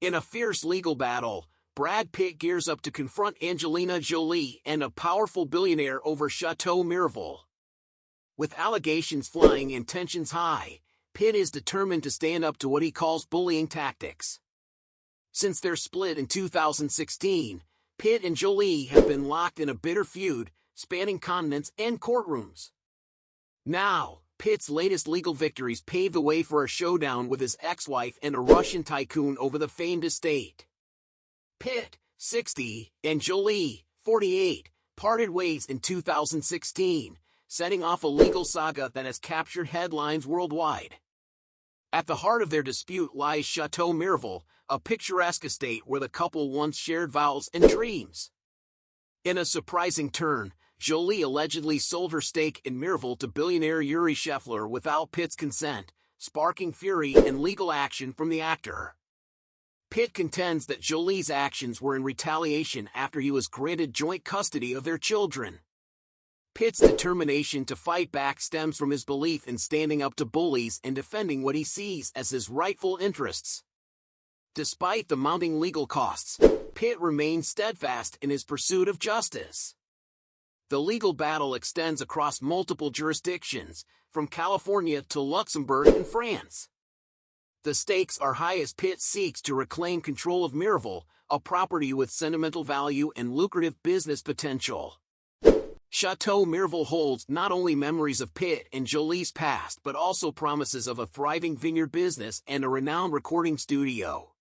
In a fierce legal battle, Brad Pitt gears up to confront Angelina Jolie and a powerful billionaire over Château Miraval. With allegations flying and tensions high, Pitt is determined to stand up to what he calls bullying tactics. Since their split in 2016, Pitt and Jolie have been locked in a bitter feud, spanning continents and courtrooms. Now, Pitt's latest legal victories pave the way for a showdown with his ex-wife and a Russian tycoon over the famed estate. Pitt, 60, and Jolie, 48, parted ways in 2016, setting off a legal saga that has captured headlines worldwide. At the heart of their dispute lies Château Miraval, a picturesque estate where the couple once shared vows and dreams. In a surprising turn, Jolie allegedly sold her stake in Miraval to billionaire Yuri Shefler without Pitt's consent, sparking fury and legal action from the actor. Pitt contends that Jolie's actions were in retaliation after he was granted joint custody of their children. Pitt's determination to fight back stems from his belief in standing up to bullies and defending what he sees as his rightful interests. Despite the mounting legal costs, Pitt remains steadfast in his pursuit of justice. The legal battle extends across multiple jurisdictions, from California to Luxembourg and France. The stakes are high as Pitt seeks to reclaim control of Miraval, a property with sentimental value and lucrative business potential. Château Miraval holds not only memories of Pitt and Jolie's past but also promises of a thriving vineyard business and a renowned recording studio.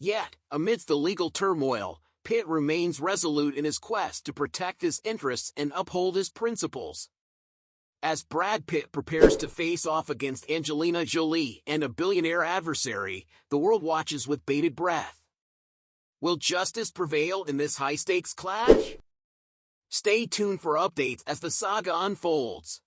Yet, amidst the legal turmoil, Pitt remains resolute in his quest to protect his interests and uphold his principles. As Brad Pitt prepares to face off against Angelina Jolie and a billionaire adversary, the world watches with bated breath. Will justice prevail in this high-stakes clash? Stay tuned for updates as the saga unfolds.